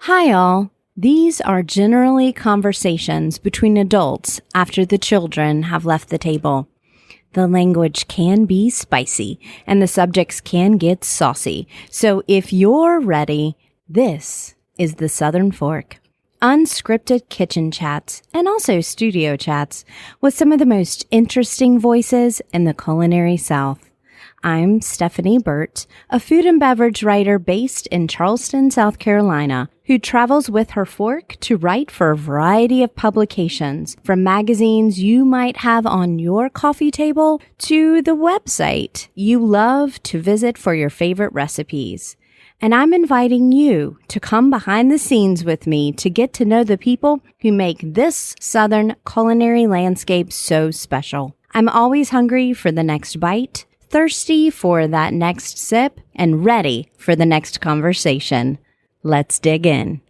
Hi all. These are generally conversations between adults after the children have left the table. The language can be spicy and the subjects can get saucy. So if you're ready, this is the Southern Fork. Unscripted kitchen chats and also studio chats with some of the most interesting voices in the culinary South. I'm Stephanie Burt, a food and beverage writer based in Charleston, South Carolina, who travels with her fork to write for a variety of publications, from magazines you might have on your coffee table to the website you love to visit for your favorite recipes. And I'm inviting you to come behind the scenes with me to get to know the people who make this Southern culinary landscape so special. I'm always hungry for the next bite, thirsty for that next sip, and ready for the next conversation. Let's dig in.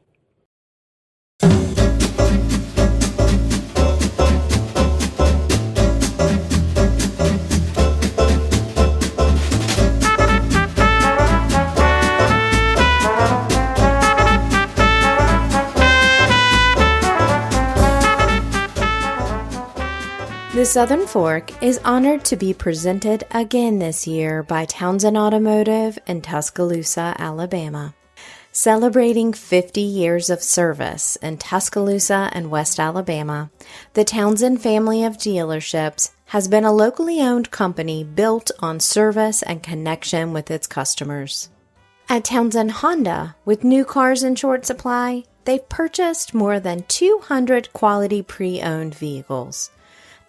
The Southern Fork is honored to be presented again this year by Townsend Automotive in Tuscaloosa, Alabama. Celebrating 50 years of service in Tuscaloosa and West Alabama, the Townsend family of dealerships has been a locally owned company built on service and connection with its customers. At Townsend Honda, with new cars in short supply, they've purchased more than 200 quality pre-owned vehicles.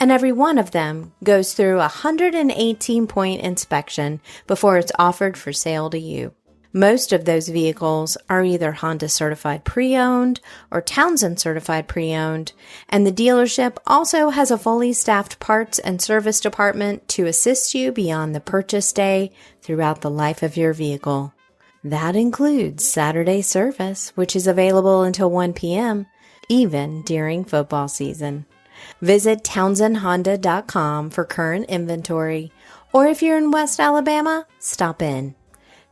And every one of them goes through a 118-point inspection before it's offered for sale to you. Most of those vehicles are either Honda Certified Pre-Owned or Townsend Certified Pre-Owned, and the dealership also has a fully staffed parts and service department to assist you beyond the purchase day throughout the life of your vehicle. That includes Saturday service, which is available until 1 p.m., even during football season. Visit townsendhonda.com for current inventory, or if you're in West Alabama, stop in.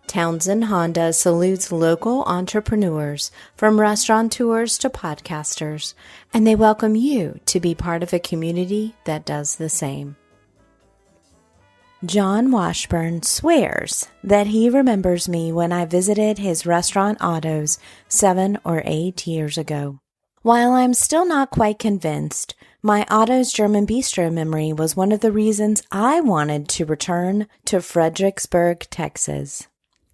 Townsend Honda salutes local entrepreneurs, from restaurateurs to podcasters, and they welcome you to be part of a community that does the same. John Washburne swears that he remembers me when I visited his restaurant Otto's 7 or 8 years ago. While I'm still not quite convinced, my Otto's German Bistro memory was one of the reasons I wanted to return to Fredericksburg, Texas.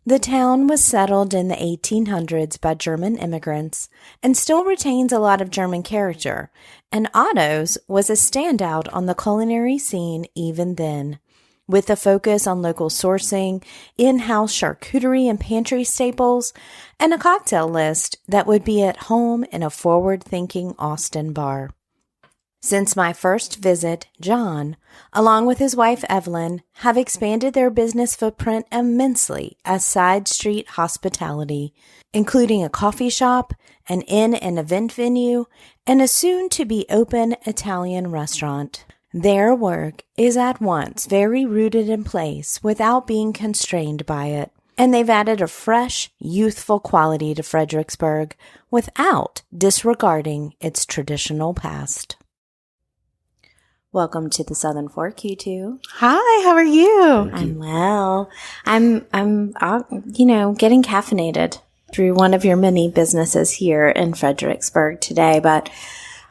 The town was settled in the 1800s by German immigrants and still retains a lot of German character, and Otto's was a standout on the culinary scene even then, with a focus on local sourcing, in-house charcuterie and pantry staples, and a cocktail list that would be at home in a forward-thinking Austin bar. Since my first visit, John, along with his wife Evelyn, have expanded their business footprint immensely as side street hospitality, including a coffee shop, an inn and event venue, and a soon-to-be-open Italian restaurant. Their work is at once very rooted in place without being constrained by it, and they've added a fresh, youthful quality to Fredericksburg without disregarding its traditional past. Welcome to the Southern Fork, you two. Hi, how are you? I'm well. I'm getting caffeinated through one of your many businesses here in Fredericksburg today, but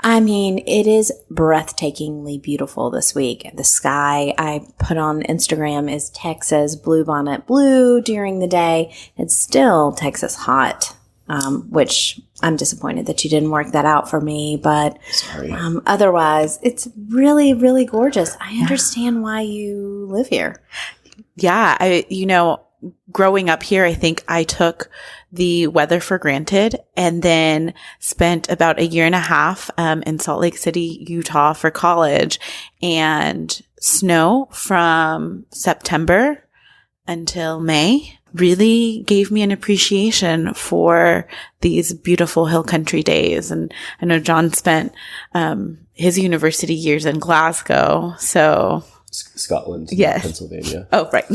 I mean, it is breathtakingly beautiful this week. The sky I put on Instagram is Texas bluebonnet blue during the day. It's still Texas hot, which I'm disappointed that you didn't work that out for me. But otherwise, it's really, really gorgeous. I understand why you live here. Yeah, growing up here, I think I took the weather for granted and then spent about a year and a half in Salt Lake City, Utah for college, and snow from September until May really gave me an appreciation for these beautiful hill country days. And I know John spent his university years in Glasgow, so Scotland, yes. Pennsylvania. Oh, right.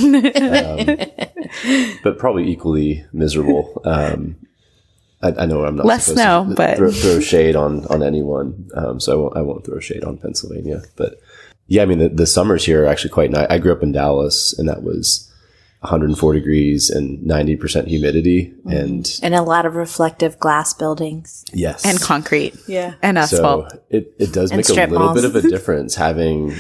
But probably equally miserable. I know I'm not less supposed snow, to but throw shade on anyone. So I won't throw shade on Pennsylvania. But yeah, I mean, the summers here are actually quite nice. I grew up in Dallas, and that was 104 degrees and 90% humidity. And a lot of reflective glass buildings. Yes. and concrete. Yeah. And asphalt. So it does And make a strip little malls. bit of a difference having,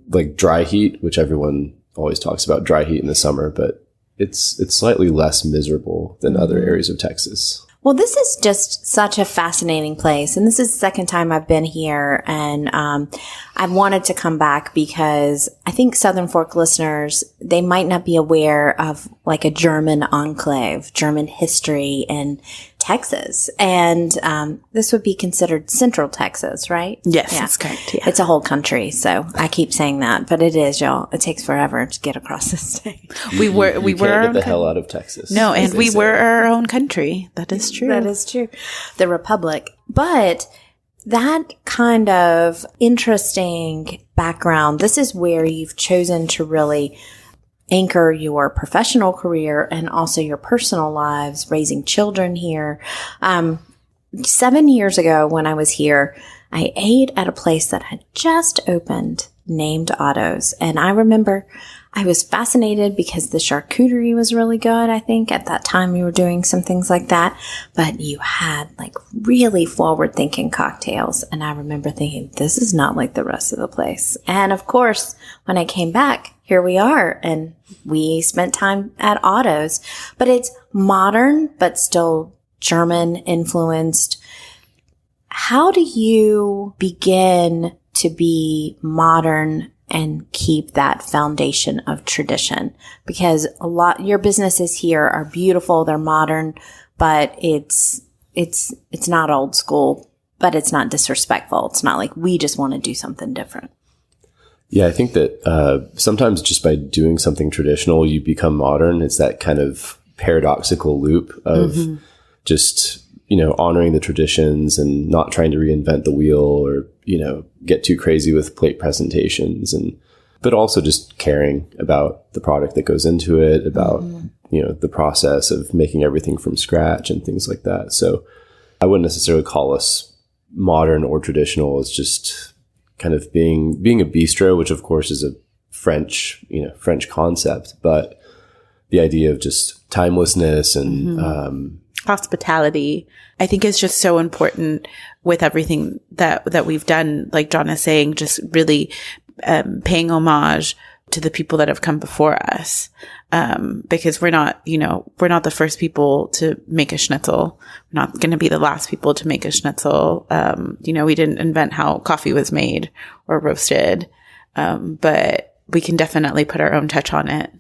like dry heat, which everyone always talks about dry heat in the summer, but it's slightly less miserable than other areas of Texas. Well, this is just such a fascinating place. And this is the second time I've been here. And I wanted to come back because I think Southern Fork listeners, they might not be aware of like a German enclave, German history in Texas. And this would be considered Central Texas, right? Yes, Yeah. that's correct. Yeah. It's a whole country. So I keep saying that, but it is, y'all. It takes forever to get across the state. we were You our can't own get the hell out of Texas. No, as and they we say. were our own country. That is true. That is true. The Republic. But that kind of interesting background, this is where you've chosen to really anchor your professional career and also your personal lives, raising children here. 7 years ago when I was here, I ate at a place that had just opened named Otto's. And I remember I was fascinated because the charcuterie was really good. I think at that time we were doing some things like that, but you had like really forward thinking cocktails. And I remember thinking, this is not like the rest of the place. And of course, when I came back, here we are, and we spent time at Otto's, but it's modern, but still German influenced. How do you begin to be modern and keep that foundation of tradition? Because your businesses here are beautiful, they're modern, but it's not old school, but it's not disrespectful. It's not like we just want to do something different. Yeah, I think that sometimes just by doing something traditional, you become modern. It's that kind of paradoxical loop of just, honoring the traditions and not trying to reinvent the wheel or, get too crazy with plate presentations, but also just caring about the product that goes into it, about, the process of making everything from scratch and things like that. So I wouldn't necessarily call us modern or traditional. It's just kind of being a bistro, which of course is a French concept, but the idea of just timelessness and Hospitality, I think, is just so important with everything that we've done. Like John is saying, just really paying homage to the people that have come before us, because we're not the first people to make a schnitzel. We're not going to be the last people to make a schnitzel. We didn't invent how coffee was made or roasted, but we can definitely put our own touch on it.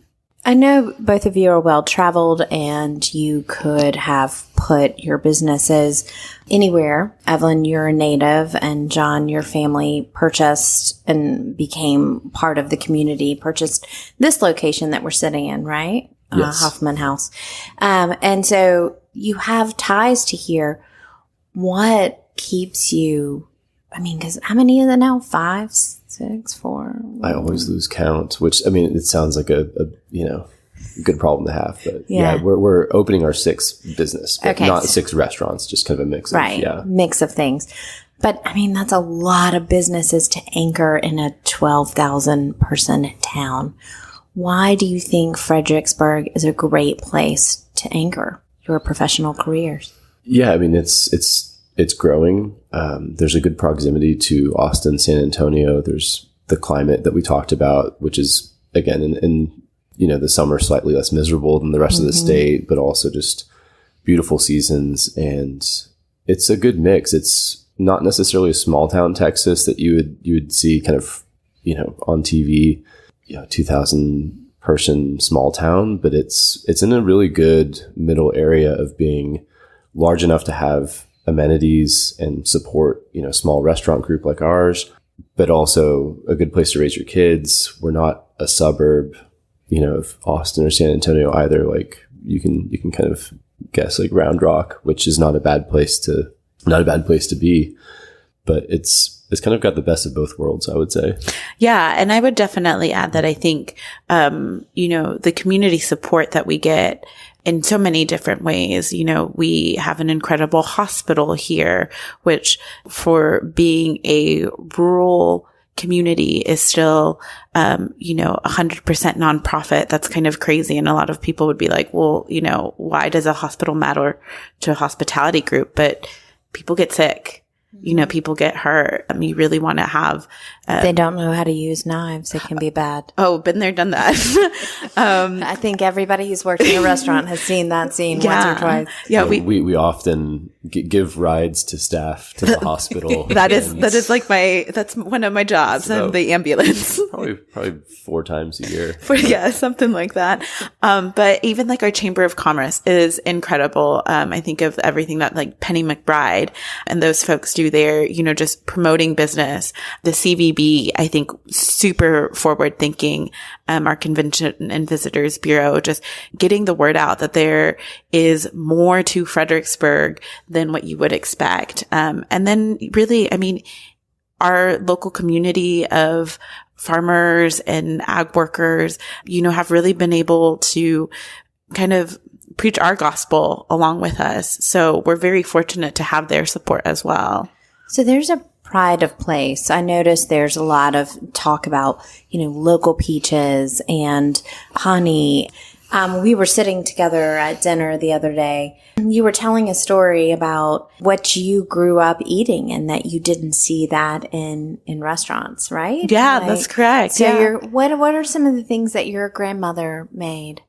I know both of you are well traveled and you could have put your businesses anywhere. Evelyn, you're a native, and John, your family purchased and became part of the community, purchased this location that we're sitting in, right? Yes. Hoffman House. And so you have ties to here. What keeps you, because how many is it now? 5, 6, 4? I always lose count, which, it sounds like a good problem to have, but yeah, we're opening our 6th business, but not 6 restaurants, just kind of a mix of, mix of things. But that's a lot of businesses to anchor in a 12,000 person town. Why do you think Fredericksburg is a great place to anchor your professional careers? Yeah, it's growing. There's a good proximity to Austin, San Antonio. There's the climate that we talked about, which is, again, in the summer slightly less miserable than the rest of the state, but also just beautiful seasons. And it's a good mix. It's not necessarily a small town Texas that you would see kind of, on TV, 2,000 person small town, but it's in a really good middle area of being large enough to have amenities and support, small restaurant group like ours, but also a good place to raise your kids. We're not a suburb, of Austin or San Antonio either. Like you can kind of guess like Round Rock, which is not a bad place to be, but it's kind of got the best of both worlds, I would say. Yeah. And I would definitely add that I think, the community support that we get in so many different ways. We have an incredible hospital here, which for being a rural community is still, 100% nonprofit. That's kind of crazy. And a lot of people would be like, well, why does a hospital matter to a hospitality group? But people get sick. People get hurt. You really want to have. They don't know how to use knives. It can be bad. Oh, been there, done that. I think everybody who's worked in a restaurant has seen that scene once or twice. Yeah, we often give rides to staff to the hospital. that is like that's one of my jobs. I'm the ambulance. Probably 4 times a year. Something like that. But even like our Chamber of Commerce is incredible. I think of everything that like Penny McBride and those folks do there, just promoting business. The CVB, I think, super forward thinking. Our Convention and Visitors Bureau, just getting the word out that there is more to Fredericksburg than what you would expect. And then really, our local community of farmers and ag workers, have really been able to kind of preach our gospel along with us. So we're very fortunate to have their support as well. So there's a pride of place. I noticed there's a lot of talk about, local peaches and honey. We were sitting together at dinner the other day. You were telling a story about what you grew up eating and that you didn't see that in restaurants, right? Yeah, that's correct. So what are some of the things that your grandmother made?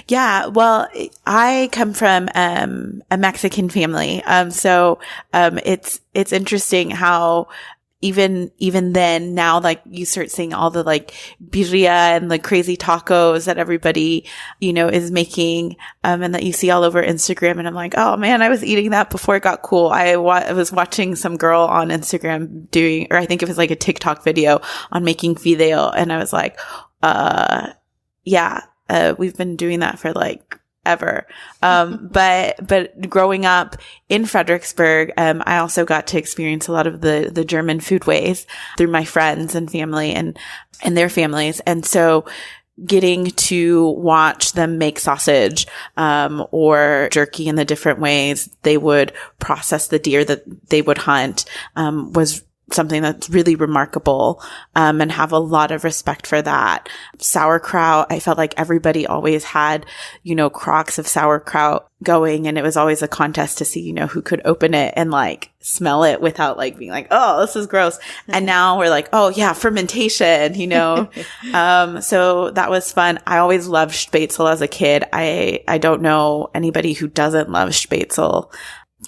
Yeah, well, I come from a Mexican family. So it's interesting how even then now, like you start seeing all the like birria and the crazy tacos that everybody, is making, and that you see all over Instagram. And I'm like, oh man, I was eating that before it got cool. I was watching some girl on Instagram or I think it was like a TikTok video on making fideo. And I was like, we've been doing that for like ever. But growing up in Fredericksburg, I also got to experience a lot of the German foodways through my friends and family and their families. And so getting to watch them make sausage, or jerky in the different ways they would process the deer that they would hunt, was something that's really remarkable, and have a lot of respect for that. Sauerkraut, I felt like everybody always had, crocks of sauerkraut going, and it was always a contest to see, who could open it and like smell it without like being like, oh, this is gross. And now we're like, oh yeah, fermentation, so that was fun. I always loved spätzle as a kid. I don't know anybody who doesn't love spätzle.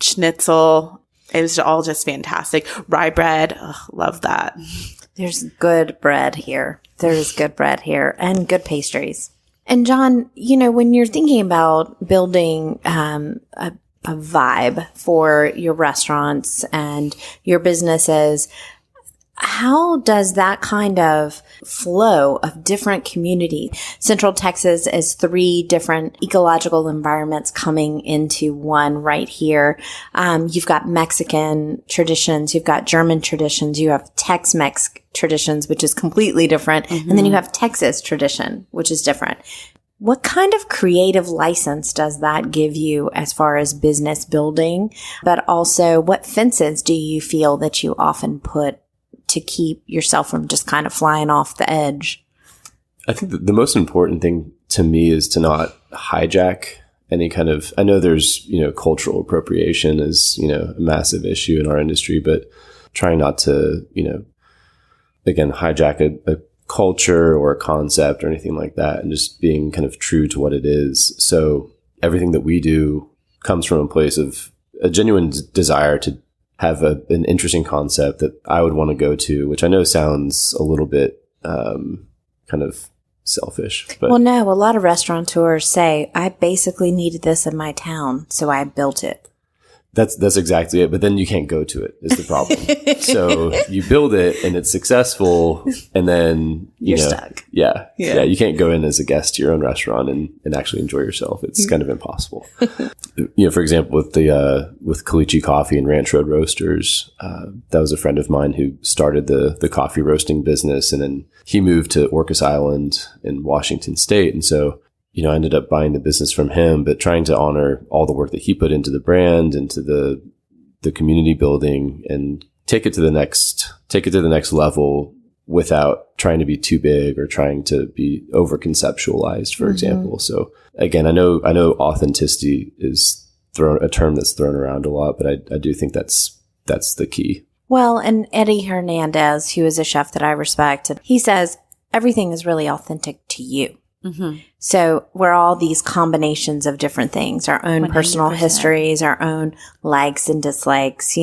Schnitzel, it was all just fantastic. Rye bread. Love that. There's good bread here. There's good bread here and good pastries. And John, when you're thinking about building a vibe for your restaurants and your businesses, how does that kind of flow of different community? Central Texas is 3 different ecological environments coming into one right here. You've got Mexican traditions, you've got German traditions, you have Tex-Mex traditions, which is completely different. Mm-hmm. And then you have Texas tradition, which is different. What kind of creative license does that give you as far as business building? But also, what fences do you feel that you often put to keep yourself from just kind of flying off the edge? I think the most important thing to me is to not hijack any kind of, I know there's, cultural appropriation is, a massive issue in our industry, but trying not to, again, hijack a culture or a concept or anything like that, and just being kind of true to what it is. So everything that we do comes from a place of a genuine desire to have an interesting concept that I would want to go to, which I know sounds a little bit kind of selfish. But well, no, a lot of restaurateurs say, I basically needed this in my town, so I built it. That's exactly it. But then you can't go to it is the problem. So you build it and it's successful, and then you're stuck. Yeah. You can't go in as a guest to your own restaurant and actually enjoy yourself. It's kind of impossible. For example, with Caliche Coffee and Ranch Road Roasters, that was a friend of mine who started the coffee roasting business, and then he moved to Orcas Island in Washington State, and so I ended up buying the business from him, but trying to honor all the work that he put into the brand, into the community building, and take it to the next level without trying to be too big or trying to be over conceptualized, for example. So again, I know authenticity is a term that's thrown around a lot, but I do think that's the key. Well, and Eddie Hernandez, who is a chef that I respect, he says everything is really authentic to you. So we're all these combinations of different things, our own 100%. Personal histories, our own likes and dislikes.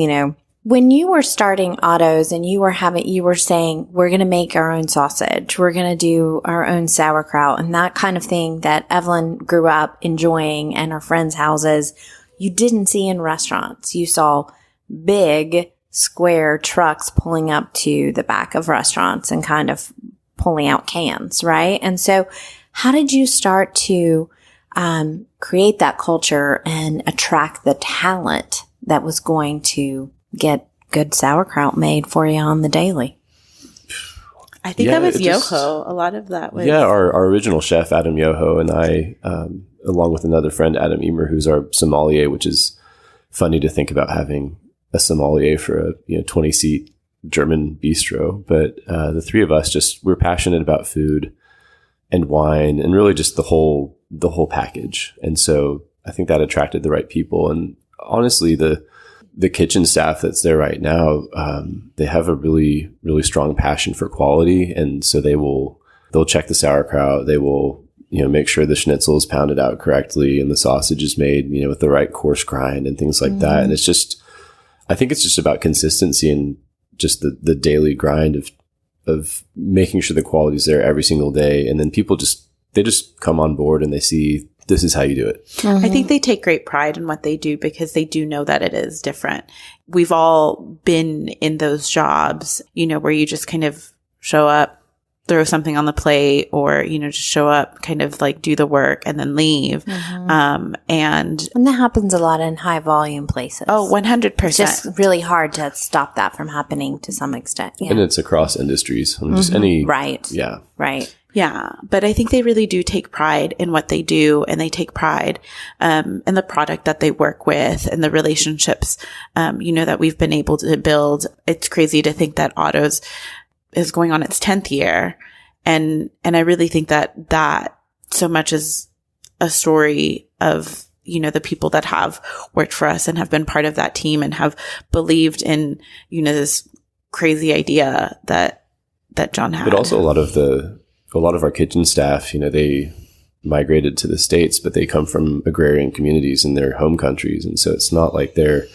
When you were starting Otto's and you were saying, we're going to make our own sausage, we're going to do our own sauerkraut, and that kind of thing that Evelyn grew up enjoying in her friends' houses, you didn't see in restaurants. You saw big square trucks pulling up to the back of restaurants and kind of pulling out cans, right? And so how did you start to create that culture and attract the talent that was going to get good sauerkraut made for you on the daily? I think that was Yoho. A lot of that was... Yeah, our original chef, Adam Yoho, and I, along with another friend, Adam Emer, who's our sommelier, which is funny to think about having a sommelier for a 20-seat German bistro. But the three of us we're passionate about food and wine and really just the whole package. And so I think that attracted the right people. And honestly, the kitchen staff that's there right now, they have a really, really strong passion for quality. And so they'll check the sauerkraut. They will, make sure the schnitzel is pounded out correctly and the sausage is made, with the right coarse grind and things like that. And I think it's just about consistency and just the daily grind of making sure the quality is there every single day. And then people they just come on board and they see this is how you do it. I think they take great pride in what they do because they do know that it is different. We've all been in those jobs, where you just kind of show up, throw something on the plate, or, just show up, kind of like do the work and then leave. And that happens a lot in high volume places. Oh, 100%. It's just really hard to stop that from happening to some extent. Yeah. And it's across industries. Just any. Right. Yeah. Right. Yeah. But I think they really do take pride in what they do, and they take pride in the product that they work with and the relationships, that we've been able to build. It's crazy to think that Otto's is going on its 10th year. And I really think that so much is a story of, the people that have worked for us and have been part of that team and have believed in, this crazy idea that John had. But also a lot of our kitchen staff, they migrated to the States, but they come from agrarian communities in their home countries. And so it's not like they're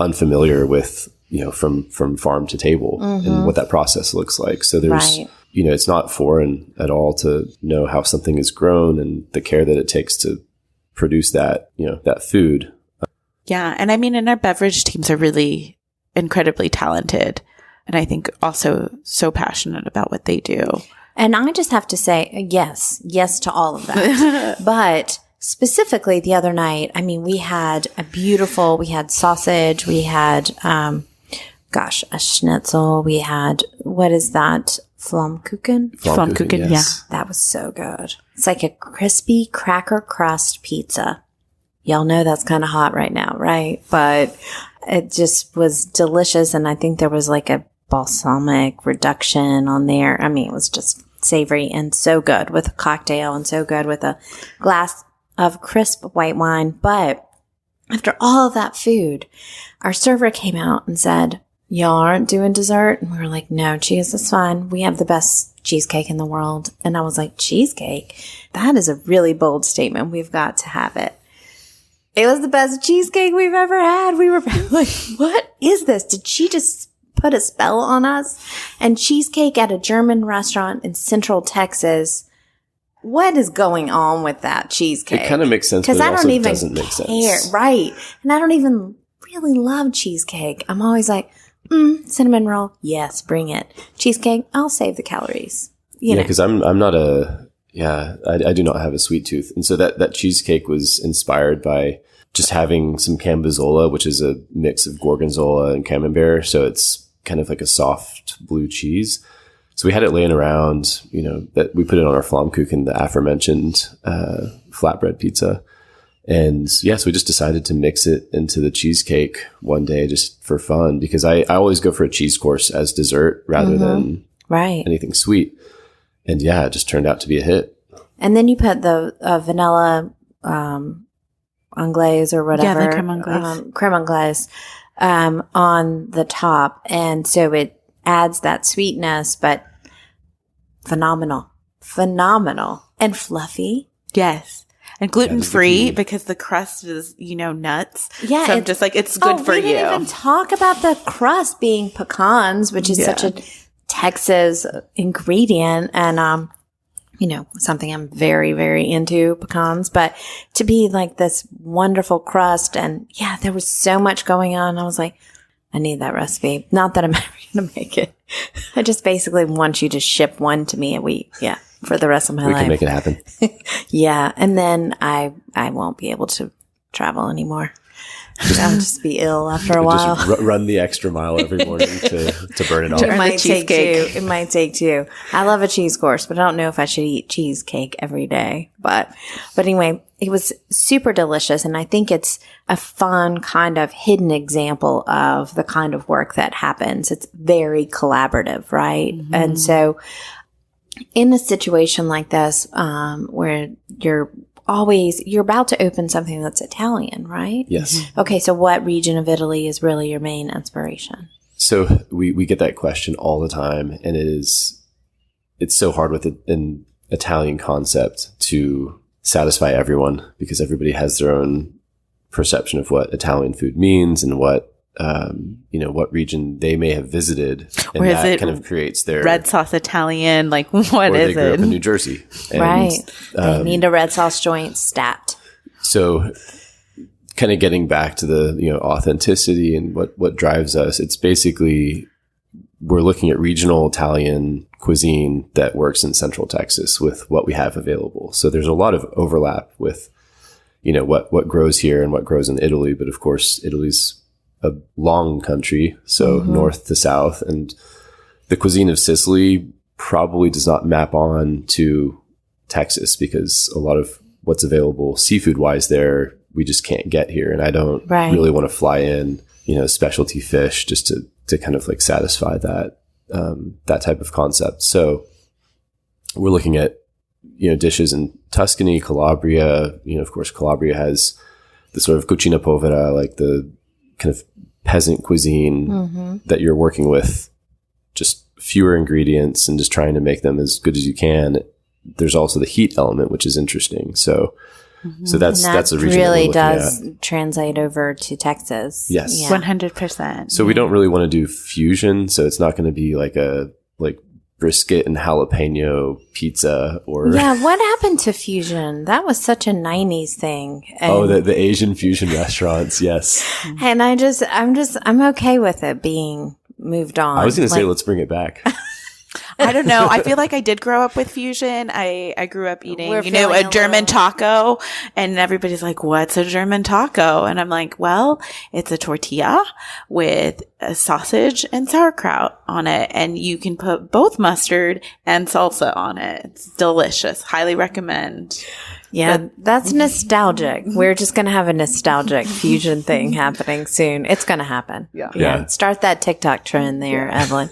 unfamiliar with, from farm to table and what that process looks like. So there's, it's not foreign at all to know how something is grown and the care that it takes to produce that, that food. Yeah. And I mean, and our beverage teams are really incredibly talented. And I think also so passionate about what they do. And I just have to say, yes to all of that. But specifically the other night, I mean, we had sausage, we had, a schnitzel, we had, what is that? Flammkuchen? Flammkuchen, yes. Yeah. That was so good. It's like a crispy cracker crust pizza. Y'all know that's kind of hot right now, right? But it just was delicious. And I think there was like a balsamic reduction on there. I mean, it was just savory and so good with a cocktail and so good with a glass of crisp white wine. But after all of that food, our server came out and said, y'all aren't doing dessert? And we were like, no, cheese is fine. We have the best cheesecake in the world. And I was like, cheesecake? That is a really bold statement. We've got to have it. It was the best cheesecake we've ever had. We were like, what is this? Did she just put a spell on us? And cheesecake at a German restaurant in Central Texas. What is going on with that cheesecake? It kind of makes sense, but it also doesn't make sense. Right. And I don't even really love cheesecake. I'm always like, cinnamon roll. Yes, bring it. Cheesecake. I'll save the calories. Because I'm not I do not have a sweet tooth. And so that cheesecake was inspired by just having some cambozola, which is a mix of gorgonzola and camembert. So it's kind of like a soft blue cheese. So we had it laying around, that we put it on our Flammkuchen, the aforementioned flatbread pizza. And so we just decided to mix it into the cheesecake one day just for fun, because I always go for a cheese course as dessert rather than anything sweet. And it just turned out to be a hit. And then you put the vanilla anglaise or whatever. Yeah, the creme anglaise. Creme anglaise on the top. And so it adds that sweetness, but phenomenal. And fluffy. Yes. And gluten-free because the crust is, nuts. Yeah. So I'm just like, it's good for you. We didn't even talk about the crust being pecans, which is such a Texas ingredient. And, something I'm very, very into, pecans. But to be like this wonderful crust, and there was so much going on. I was like, I need that recipe. Not that I'm ever going to make it. I just basically want you to ship one to me a week. Yeah. For the rest of my life. We can make it happen. And then I won't be able to travel anymore. I'll just be ill after a while. Just run the extra mile every morning to burn it off. It might take two. It might take two. I love a cheese course, but I don't know if I should eat cheesecake every day. But anyway, it was super delicious. And I think it's a fun kind of hidden example of the kind of work that happens. It's very collaborative, right? Mm-hmm. And so in a situation like this, where you're about to open something that's Italian, right? Yes. Okay. So what region of Italy is really your main inspiration? So we get that question all the time, and it's so hard with an Italian concept to satisfy everyone, because everybody has their own perception of what Italian food means and what region they may have visited, and or that kind of creates their red sauce Italian. Like, what or is they grew up in New Jersey, and, right? They need a red sauce joint stat. So, kind of getting back to the authenticity and what drives us, it's basically we're looking at regional Italian cuisine that works in Central Texas with what we have available. So there's a lot of overlap with what grows here and what grows in Italy, but of course Italy's a long country, so north to south, and the cuisine of Sicily probably does not map on to Texas, because a lot of what's available seafood wise there we just can't get here, and I don't really want to fly in specialty fish just to kind of like satisfy that type of concept. So we're looking at dishes in Tuscany, Calabria. Of course Calabria has the sort of cucina povera, like the kind of peasant cuisine that you're working with just fewer ingredients and just trying to make them as good as you can. There's also the heat element, which is interesting. So that's a region really does translate over to Texas. Yes. 100%. So we don't really want to do fusion. So it's not going to be like brisket and jalapeno pizza or what happened to fusion? That was such a 90s thing. And the Asian fusion restaurants. Yes. And I'm okay with it being moved on. I was going to say, let's bring it back. I don't know. I feel like I did grow up with fusion. I grew up eating, a German taco, and everybody's like, what's a German taco? And I'm like, well, it's a tortilla with a sausage and sauerkraut on it. And you can put both mustard and salsa on it. It's delicious. Highly recommend. Yeah, that's nostalgic. We're just going to have a nostalgic fusion thing happening soon. It's going to happen. Yeah. Start that TikTok trend there, Evelyn.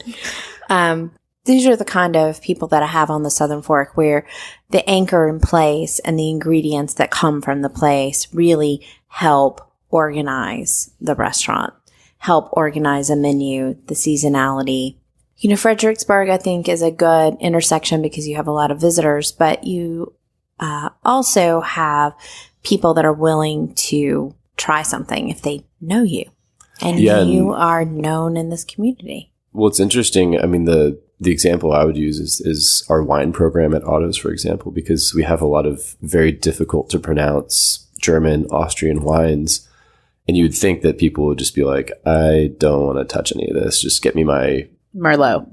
These are the kind of people that I have on the Southern Fork, where the anchor in place and the ingredients that come from the place really help organize the restaurant, help organize a menu, the seasonality. Fredericksburg, I think, is a good intersection because you have a lot of visitors, but you also have people that are willing to try something if they know you. And you are known in this community. Well, it's interesting. I mean, the example I would use is our wine program at Otto's, for example, because we have a lot of very difficult to pronounce German, Austrian wines. And you would think that people would just be like, I don't want to touch any of this. Just get me my Merlot,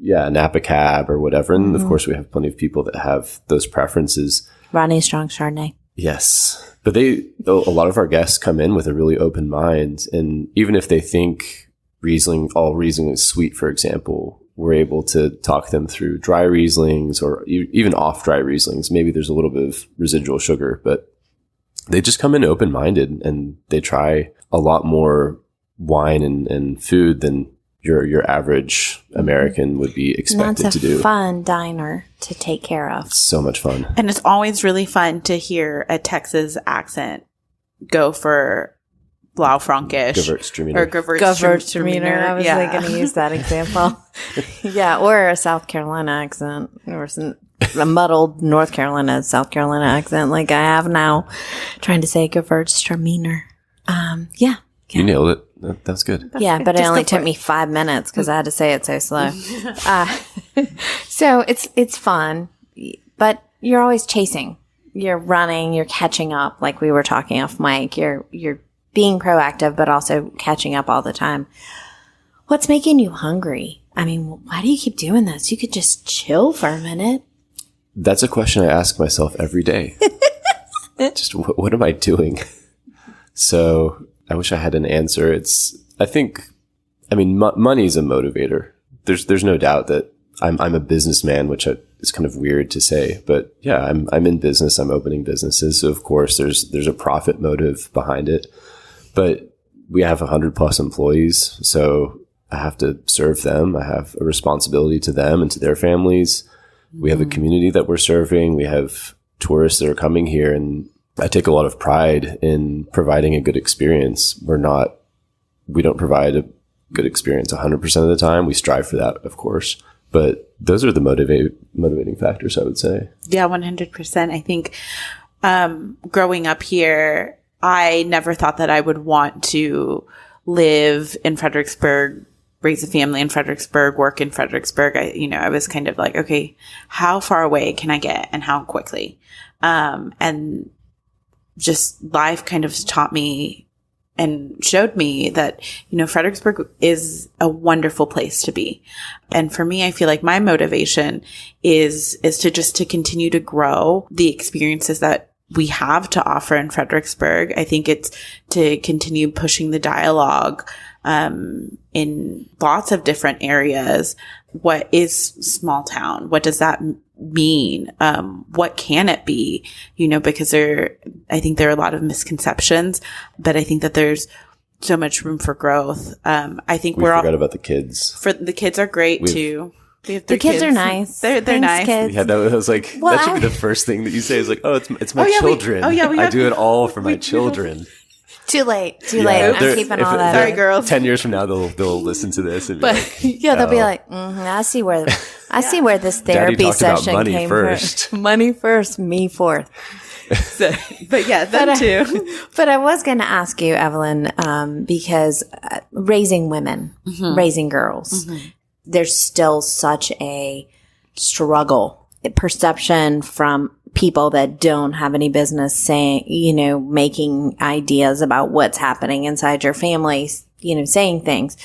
Napa Cab or whatever. And of course, we have plenty of people that have those preferences. Ronnie Strong Chardonnay. Yes. But a lot of our guests come in with a really open mind. And even if they think Riesling is sweet, for example, we're able to talk them through dry Rieslings or even off dry Rieslings. Maybe there's a little bit of residual sugar, but they just come in open-minded and they try a lot more wine and food than your average American would be expected to do. That's a fun diner to take care of. It's so much fun. And it's always really fun to hear a Texas accent go for Blaufränkisch. Gewürztraminer. Or Gewürztraminer. I was going to use that example. Yeah, or a South Carolina accent, or a muddled North Carolina, South Carolina accent like I have now, trying to say Gewürztraminer. Yeah. You nailed it. That's good. Yeah, but it only took me 5 minutes because I had to say it so slow. So it's fun, but you're always chasing. You're running. You're catching up, like we were talking off mic. You're being proactive, but also catching up all the time. What's making you hungry? I mean, why do you keep doing this? You could just chill for a minute. That's a question I ask myself every day. Just what am I doing? So I wish I had an answer. Money's a motivator. There's no doubt that I'm a businessman, which is kind of weird to say, but yeah, I'm in business. I'm opening businesses. So of course there's a profit motive behind it, but we have 100+ employees. So I have to serve them. I have a responsibility to them and to their families. We have a community that we're serving. We have tourists that are coming here, and I take a lot of pride in providing a good experience. We don't provide a good experience 100% of the time. We strive for that, of course, but those are the motivating factors, I would say. Yeah, 100%. I think growing up here, I never thought that I would want to live in Fredericksburg, raise a family in Fredericksburg, work in Fredericksburg. I was kind of like, okay, how far away can I get and how quickly? And just life kind of taught me and showed me that, Fredericksburg is a wonderful place to be. And for me, I feel like my motivation is to continue to grow the experiences that we have to offer in Fredericksburg. I think it's to continue pushing the dialogue in lots of different areas. What is small town? What does that mean? What can it be? Because I think there are a lot of misconceptions, but I think that there's so much room for growth. I think we forgot about the kids. The kids are great too. The kids are nice. They're Thanks, nice. Kids. Yeah, that was like, that should be the first thing that you say is like, oh, it's my children. I do it all for my children. Too late. I'm keeping all that. Sorry, girls. 10 years from now, they'll listen to this and be like, they'll be like, I see where this therapy session came from. Money first, me fourth. But yeah, that too. But I was going to ask you, Evelyn, because raising women, raising girls, there's still such a struggle, perception from people that don't have any business saying, making ideas about what's happening inside your family, saying things.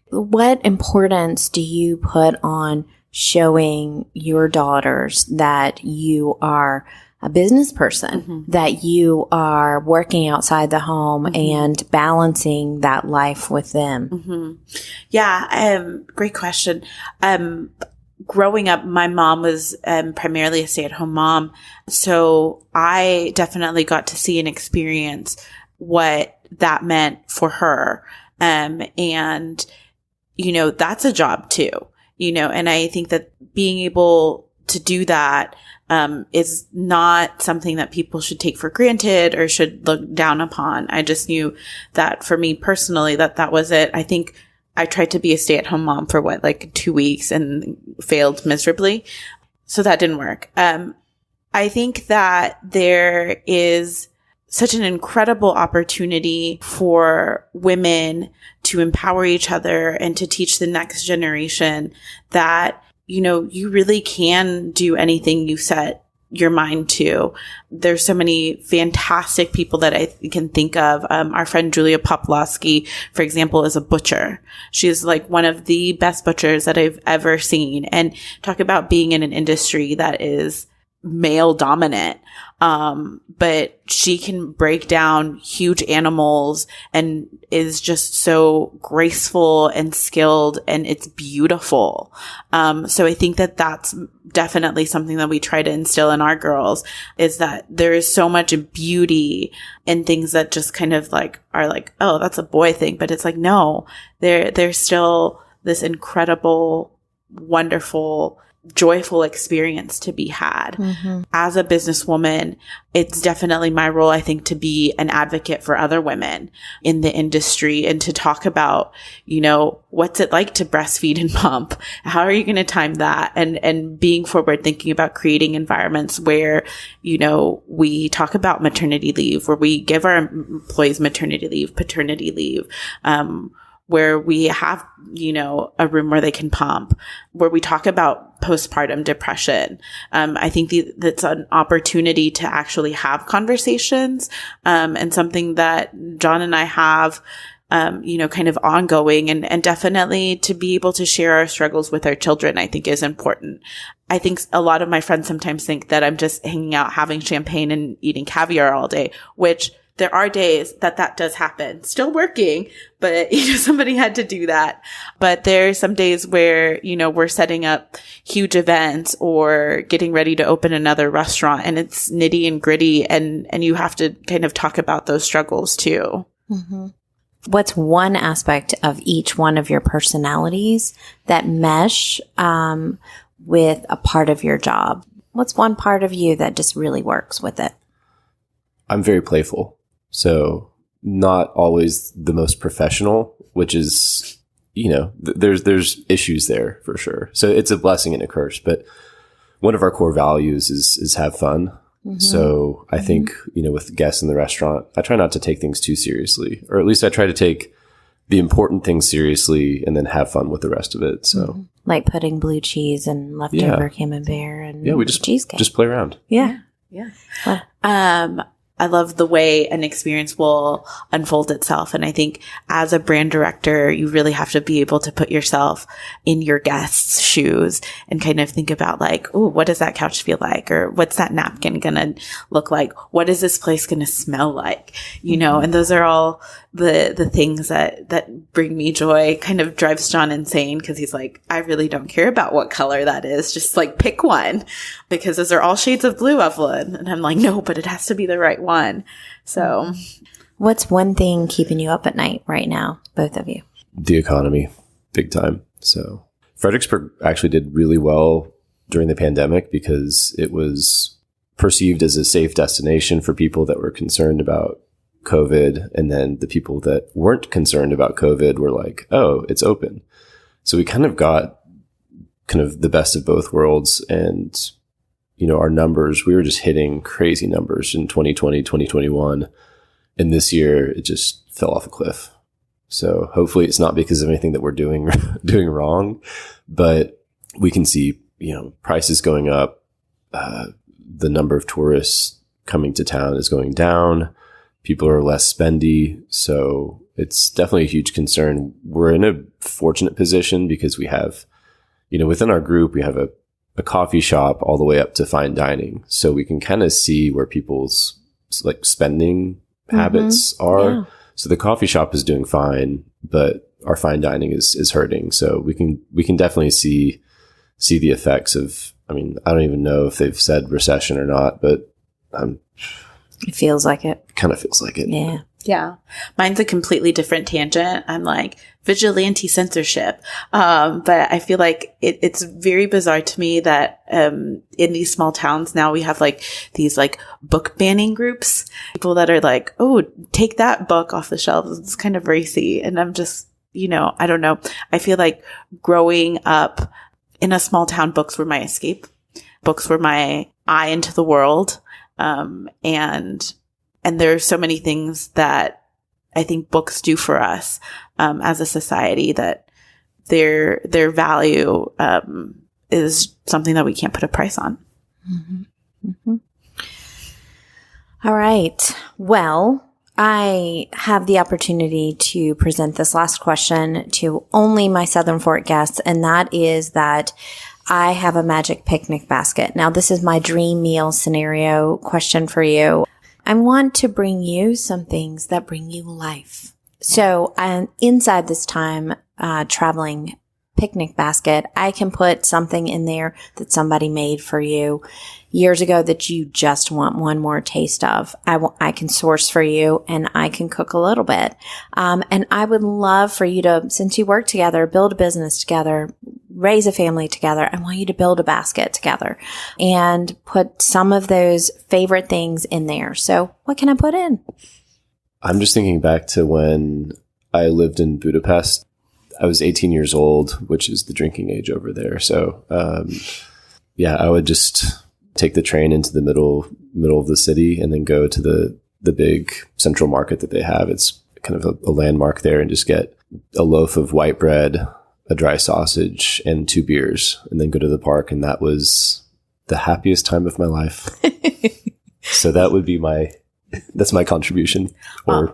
What importance do you put on showing your daughters that you are a business person, that you are working outside the home and balancing that life with them? Yeah, great question. Growing up, my mom was primarily a stay-at-home mom, so I definitely got to see and experience what that meant for her. And, that's a job too, and I think that being able to do that is not something that people should take for granted or should look down upon. I just knew that for me personally, that was it. I think I tried to be a stay-at-home mom for 2 weeks and failed miserably. So that didn't work. I think that there is such an incredible opportunity for women to empower each other and to teach the next generation that, you really can do anything you set your mind to. There's so many fantastic people that I can think of. Our friend Julia Poplawski, for example, is a butcher. She's one of the best butchers that I've ever seen. And talk about being in an industry that is male dominant. But she can break down huge animals and is just so graceful and skilled, and it's beautiful. So I think that that's definitely something that we try to instill in our girls, is that there is so much beauty in things that just kind of like are like, oh, that's a boy thing. But it's like, no, there's still this incredible, wonderful, joyful experience to be had. As a businesswoman, it's definitely my role, I think, to be an advocate for other women in the industry and to talk about, you know, what's it like to breastfeed and pump? How are you going to time that? And being forward thinking about creating environments where, you know, we talk about maternity leave, where we give our employees maternity leave, paternity leave, where we have, you know, a room where they can pump, where we talk about postpartum depression. I think that's an opportunity to actually have conversations, and something that John and I have, you know, kind of ongoing, and definitely to be able to share our struggles with our children, I think is important. I think a lot of my friends sometimes think that I'm just hanging out, having champagne and eating caviar all day, which there are days that does happen. Still working, but, you know, somebody had to do that. But there are some days where, you know, we're setting up huge events or getting ready to open another restaurant, and it's nitty and gritty, and you have to kind of talk about those struggles too. What's one aspect of each one of your personalities that mesh with a part of your job? What's one part of you that just really works with it? I'm very playful. So not always the most professional, which is, you know, there's issues there for sure. So it's a blessing and a curse, but one of our core values is have fun. So I think, you know, with guests in the restaurant, I try not to take things too seriously, or at least I try to take the important things seriously and then have fun with the rest of it. So like putting blue cheese and leftover camembert and we just cheesecake. Just play around. Yeah. I love the way an experience will unfold itself. And I think as a brand director, you really have to be able to put yourself in your guests' shoes and kind of think about like, oh, what does that couch feel like? Or what's that napkin going to look like? What is this place going to smell like? You know, and those are all the things that bring me joy. Kind of drives John insane because he's like, I really don't care about what color that is. Just like pick one, because those are all shades of blue, Evelyn. And I'm like, no, but it has to be the right one. So what's one thing keeping you up at night right now, both of you? The economy, big time. So Fredericksburg actually did really well during the pandemic because it was perceived as a safe destination for people that were concerned about COVID. And then the people that weren't concerned about COVID were like, oh, it's open. So we kind of got kind of the best of both worlds. And, you know, our numbers, we were just hitting crazy numbers in 2020, 2021. And this year it just fell off a cliff. So hopefully it's not because of anything that we're doing wrong, but we can see, you know, prices going up. The number of tourists coming to town is going down. People are less spendy. So it's definitely a huge concern. We're in a fortunate position because we have, you know, within our group, we have a coffee shop all the way up to fine dining. So we can kind of see where people's like spending habits are. Yeah. So the coffee shop is doing fine, but our fine dining is hurting. So we can definitely see the effects of, I mean, I don't even know if they've said recession or not, but it feels like it. Kind of feels like it. Yeah. Yeah. Mine's a completely different tangent. I'm like vigilante censorship. But I feel like it's very bizarre to me that, in these small towns now we have like these like book banning groups, people that are like, oh, take that book off the shelves. It's kind of racy. And I'm just, you know, I don't know. I feel like growing up in a small town, books were my escape. Books were my eye into the world. And there are so many things that I think books do for us, as a society, that their value, is something that we can't put a price on. All right. Well, I have the opportunity to present this last question to only my Southern Fork guests, and that is that I have a magic picnic basket. Now, this is my dream meal scenario question for you. I want to bring you some things that bring you life. So inside this time traveling picnic basket, I can put something in there that somebody made for you years ago that you just want one more taste of. I can source for you and I can cook a little bit. And I would love for you to, since you work together, build a business together, raise a family together, I want you to build a basket together and put some of those favorite things in there. So what can I put in? I'm just thinking back to when I lived in Budapest. I was 18 years old, which is the drinking age over there. So, I would just take the train into the middle of the city and then go to the big central market that they have. It's kind of a landmark there, and just get a loaf of white bread, a dry sausage, and 2 beers, and then go to the park. And that was the happiest time of my life. So that would be that's my contribution. I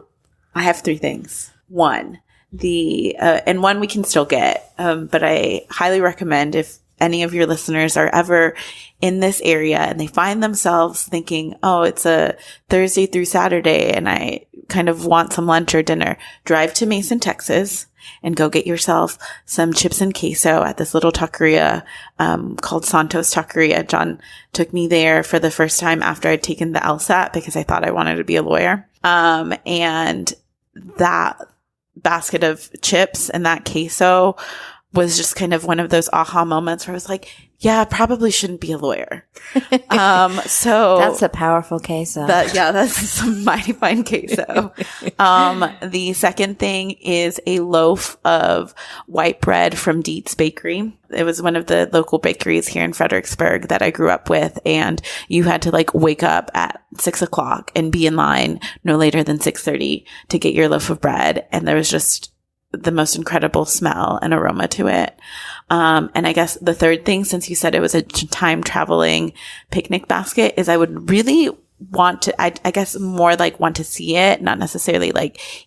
have 3 things. One, and one we can still get, but I highly recommend if any of your listeners are ever in this area and they find themselves thinking, oh, it's a Thursday through Saturday and I kind of want some lunch or dinner, drive to Mason, Texas, and go get yourself some chips and queso at this little taqueria called Santos Taqueria. John took me there for the first time after I'd taken the LSAT because I thought I wanted to be a lawyer. And that basket of chips and that queso was just kind of one of those aha moments where I was like, yeah, I probably shouldn't be a lawyer. So that's a powerful queso. That's some mighty fine queso. The second thing is a loaf of white bread from Dietz Bakery. It was one of the local bakeries here in Fredericksburg that I grew up with. And you had to wake up at 6:00 and be in line no later than 6:30 to get your loaf of bread. And there was just the most incredible smell and aroma to it. And I guess the third thing, since you said it was a time traveling picnic basket, is I would really want to, I guess more want to see it, not necessarily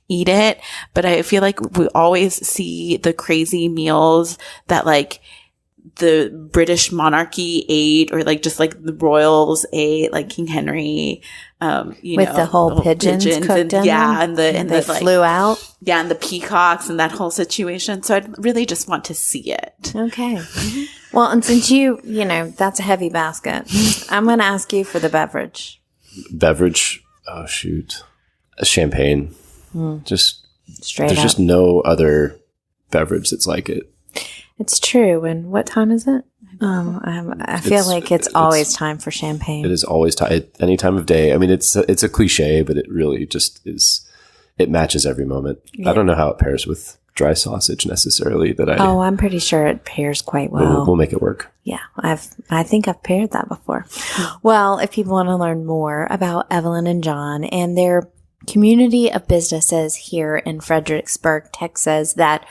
eat it, but I feel like we always see the crazy meals that the British monarchy ate, or just the royals ate, King Henry, with the whole pigeons cooked in and they flew out. Yeah, and the peacocks and that whole situation. So I'd really just want to see it. Okay. Well, and since you that's a heavy basket, I'm going to ask you for the beverage. Beverage? Oh, shoot. Champagne. Just straight there's up. Just no other beverage that's like it. It's true. And what time is it? I feel like it's always time for champagne. It is always any time of day. I mean, it's a cliche, but it really just is. It matches every moment. Yeah. I don't know how it pairs with dry sausage necessarily. I'm pretty sure it pairs quite well. We'll make it work. Yeah, I think I've paired that before. Well, if people want to learn more about Evelyn and John and their community of businesses here in Fredericksburg, Texas, that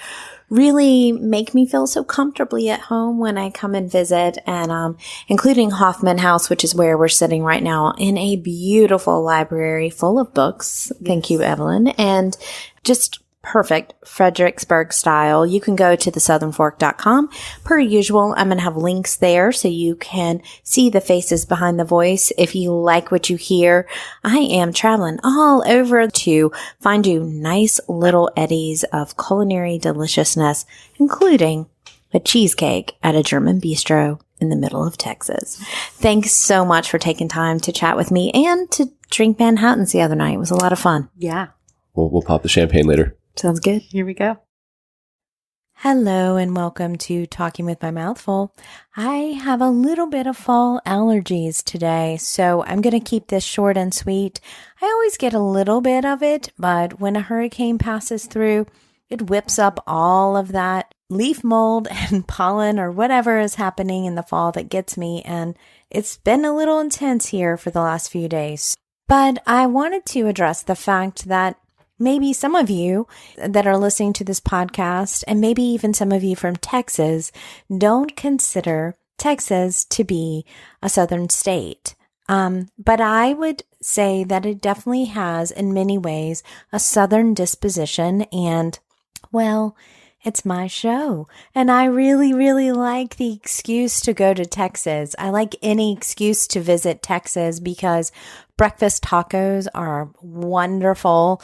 really make me feel so comfortably at home when I come and visit, and including Hoffman House, which is where we're sitting right now, in a beautiful library full of books. Yes. Thank you, Evelyn. And just perfect Fredericksburg style. You can go to thesouthernfork.com. Per usual, I'm going to have links there so you can see the faces behind the voice. If you like what you hear, I am traveling all over to find you nice little eddies of culinary deliciousness, including a cheesecake at a German bistro in the middle of Texas. Thanks so much for taking time to chat with me and to drink Manhattans the other night. It was a lot of fun. Yeah. We'll pop the champagne later. Sounds good. Here we go. Hello and welcome to Talking with My Mouth Full. I have a little bit of fall allergies today, so I'm going to keep this short and sweet. I always get a little bit of it, but when a hurricane passes through, it whips up all of that leaf mold and pollen or whatever is happening in the fall that gets me, and it's been a little intense here for the last few days. But I wanted to address the fact that maybe some of you that are listening to this podcast, and maybe even some of you from Texas, don't consider Texas to be a southern state. But I would say that it definitely has, in many ways, a southern disposition. And, well, It's my show. And I really, really like the excuse to go to Texas. I like any excuse to visit Texas because breakfast tacos are wonderful.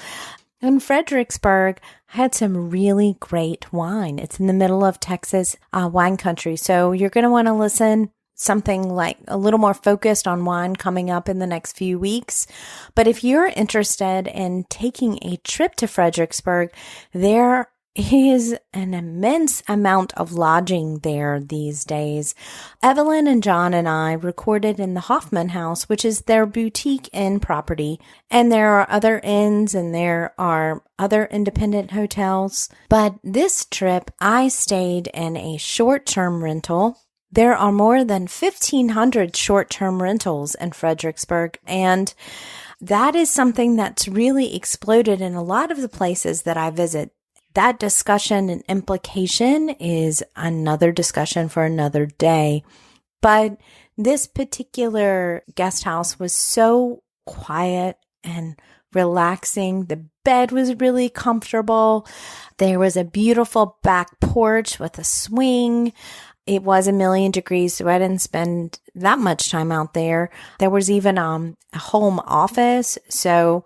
In Fredericksburg, I had some really great wine. It's in the middle of Texas wine country. So you're going to want to listen something like a little more focused on wine coming up in the next few weeks. But if you're interested in taking a trip to Fredericksburg, there is an immense amount of lodging there these days. Evelyn and John and I recorded in the Hoffman House, which is their boutique inn property. And there are other inns and there are other independent hotels. But this trip, I stayed in a short-term rental. There are more than 1,500 short-term rentals in Fredericksburg, and that is something that's really exploded in a lot of the places that I visit. That discussion and implication is another discussion for another day. But this particular guest house was so quiet and relaxing. The bed was really comfortable. There was a beautiful back porch with a swing. It was 1,000,000 degrees, so I didn't spend that much time out there. There was even a home office, so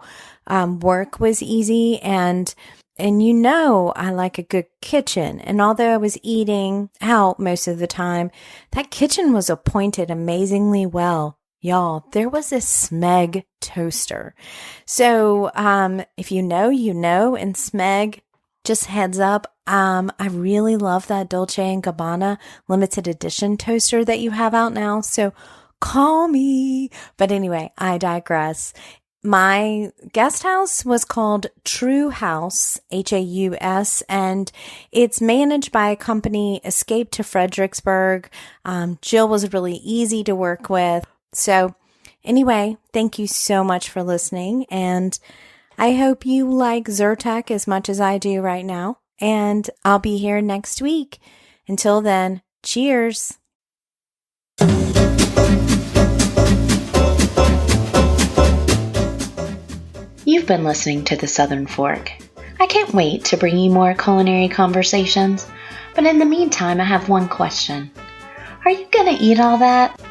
work was easy. And I like a good kitchen. And although I was eating out most of the time, that kitchen was appointed amazingly well. Y'all, there was a Smeg toaster. So if you know, you know, and Smeg, just heads up, I really love that Dolce & Gabbana limited edition toaster that you have out now. So call me. But anyway, I digress. My guest house was called True House, Haus, and it's managed by a company, Escape to Fredericksburg. Jill was really easy to work with. So anyway, thank you so much for listening, and I hope you like Zyrtec as much as I do right now, and I'll be here next week. Until then, cheers. You've been listening to The Southern Fork. I can't wait to bring you more culinary conversations, but in the meantime, I have one question. Are you gonna eat all that?